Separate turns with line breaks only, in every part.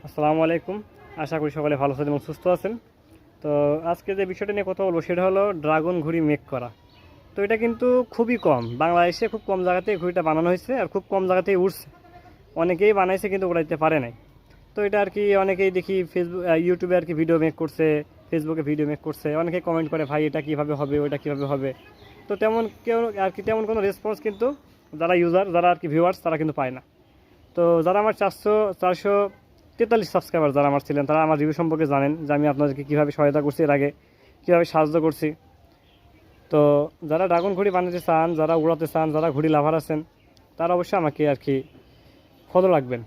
আসসালামু আলাইকুম। আশা করি সকলে ভালো আছেন এবং সুস্থ আছেন। তো আজকে যে বিষয়টা নিয়ে কথা বলবো সেটা হলো ড্রাগন ঘুড়ি মেক করা। তো এটা কিন্তু খুবই কম, বাংলাদেশে খুব কম জায়গাতেই ঘুড়িটা বানানো হয়েছে আর খুব কম জায়গাতেই উঠছে। অনেকেই বানাইছে কিন্তু উড়াইতে পারে নাই। তো এটা আর কি অনেকেই দেখি ফেসবুক ইউটিউবে আর কি ভিডিও মেক করছে, ফেসবুকে ভিডিও মেক করছে, অনেকেই কমেন্ট করে ভাই এটা কীভাবে হবে, ওইটা কীভাবে হবে। তো তেমন কেউ আর কি তেমন কোনো রেসপন্স কিন্তু যারা ইউজার, যারা আর কি ভিউয়ার্স, তারা কিন্তু পায় না। তো যারা আমার 443 সাবস্ক্রাইবার যারা আমার ছিলেন, তারা আমার রিভিউ সম্পর্কে জানেন যে আমি আপনাদেরকে কীভাবে সহায়তা করছি, এর আগে কীভাবে সাহায্য করছি। তো যারা ড্রাগন ঘুড়ি বানাতে চান, যারা উড়াতে চান, যারা ঘুড়ি লাভার আছেন, তারা অবশ্যই আমাকে আর কি ফলো রাখবেন।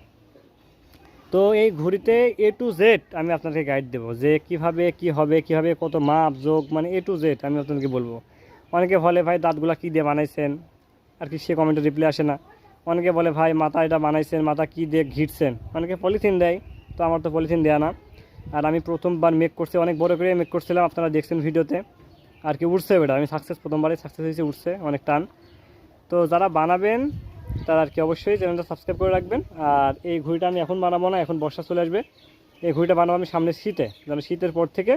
তো এই ঘুড়িতে A to Z আমি আপনাদেরকে গাইড দেবো যে কিভাবে কি হবে, কিভাবে কত মাপ যোগ, মানে A to Z আমি আপনাদেরকে বলবো। অনেকে বলে ভাই দাঁতগুলা কী দিয়ে বানাইছেন, আর কি সে কমেন্টে রিপ্লাই আসে না। অনেকে বলে ভাই মাথা এটা বানাইছেন, মাথা কী দিয়ে ঘিরছেন, অনেকে পলিথিন দেয়। তো আমার তো পলিথিন দেয়া না। আর আমি প্রথমবার মেক করছি, অনেক বড় করে মেক করছিলাম, আপনারা দেখছেন ভিডিওতে। আর কি উঠছে এটা, আমি প্রথমবারই সাকসেস হয়েছে, উঠছে অনেক টান। তো যারা বানাবেন তারা আর কি অবশ্যই চ্যানেলটা সাবস্ক্রাইব করে রাখবেন। আর এই ঘুড়িটা আমি এখন বানাবো না, এখন বর্ষা চলে আসবে। এই ঘুড়িটা বানাবো আমি সামনের শীতে, যেন শীতের পর থেকে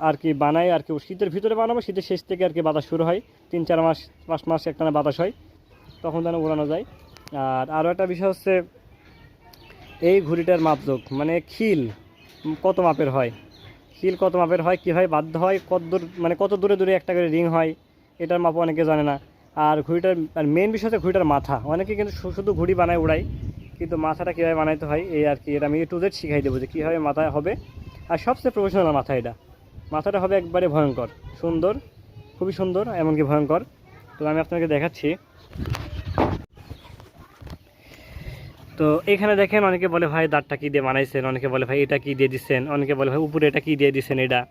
আর কি বানাই, আর কি শীতের ভিতরে বানাবো, শীতের শেষ থেকে আর কি বাতাস শুরু হয়, 3-4 মাস 5 মাস একটানা বাতাস হয়, তখন যেন উড়ানো যায়। আর আরও একটা বিষয় হচ্ছে এই ঘুড়িটার মাপযোগ, মানে খিল কত মাপের হয়, খিল কত মাপের হয়, কীভাবে বাধ্য হয়, কত দূর, মানে কত দূরে দূরে একটা করে রিং হয়, এটার মাপ অনেকে জানে না। আর ঘুড়িটার আর মেন বিষয় হচ্ছে ঘুড়িটার মাথা, অনেকে কিন্তু শুধু ঘুড়ি বানায় উড়াই, কিন্তু মাথাটা কীভাবে বানাইতে হয় এই আর কি, এটা আমি A to Z শিখাই দেবো যে কীভাবে মাথা হবে। আর সবচেয়ে প্রফেশনাল মাথা এটা, মাথাটা হবে একবারে ভয়ঙ্কর সুন্দর, খুবই সুন্দর, এমনকি ভয়ঙ্কর। তো আমি আপনাকে দেখাচ্ছি। তো এখানে দেখেন, অনেকে বলে ভাই দাঁতটা কী দিয়ে বানাইছেন, অনেকে বলে ভাই এটা কী দিয়ে দিচ্ছেন, অনেকে বলে ভাই উপরে এটা কী দিয়ে দিচ্ছেন এটা।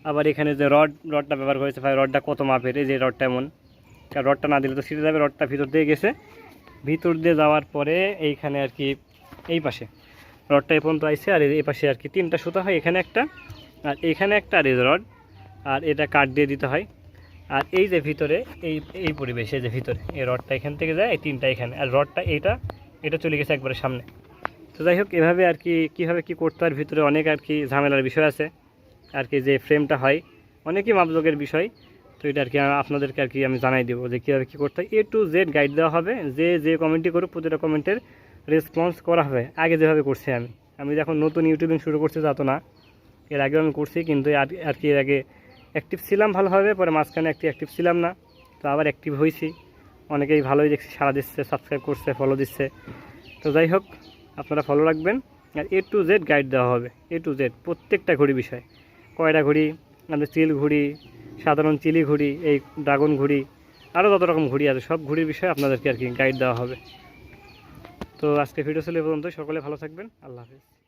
আবার এখানে যে রডটা ব্যবহার করেছে, ভাই রডটা কত মাপের, এই যে রডটা এমন, রডটা না দিলে তো ছিঁড়ে যাবে। রডটা ভিতর দিয়ে গেছে, ভিতর দিয়ে যাওয়ার পরে এইখানে আর কি এই পাশে রডটা এই পর্যন্ত আইছে, আর এই পাশে আর কি 3টা সুতা হয়, এখানে একটা আর এইখানে একটা, আর এই রড, আর এটা কাট দিয়ে দিতে হয়। আর এই যে ভিতরে এই এই পরিবেশে যে ভিতরে এই রডটা এখান থেকে যায়, এই 3টা এখানে, আর রডটা এটা চলে গেছে একবারে সামনে। তো যাই হোক, এভাবে আর কি কীভাবে কী করতে হয়, ভিতরে অনেক আর কি ঝামেলার বিষয় আছে। আর কি যে ফ্রেমটা হয় অনেকই মাপযোগের বিষয়। তো এটা আর কি আপনাদেরকে আর কি আমি জানাই দেবো যে কীভাবে কী করতে হয়। A to Z গাইড দেওয়া হবে, যে কমেন্টই করুক প্রতিটা কমেন্টের রেসপন্স করা হবে। আগে যেভাবে করছি আমি যখন নতুন ইউটিউবিং শুরু করছি তা তো না, এর আগেও আমি করছি, কিন্তু আর কি এর আগে অ্যাক্টিভ ছিলাম ভালোভাবে, পরে মাঝখানে একটি অ্যাক্টিভ ছিলাম না, তো আবার অ্যাক্টিভ হয়েছি। অনেকেই ভালোই দেখছি, সাড়া দিচ্ছে, সাবস্ক্রাইব করছে, ফলো দিচ্ছে। তো যাই হোক, আপনারা ফলো রাখবেন। আর A to Z গাইড দেওয়া হবে, A to Z প্রত্যেকটা ঘড়ি বিষয়, কয়টা ঘড়ি, আমাদের চিল ঘড়ি, সাধারণ চিলি ঘড়ি, এই ড্রাগন ঘড়ি, আরও যত রকম ঘড়ি আছে সব ঘড়ির বিষয়ে আপনাদেরকে আর কি গাইড দেওয়া হবে। তো আজকে ভিডিও ছিল এ পর্যন্ত, সকলে ভালো থাকবেন, আল্লাহ হাফেজ।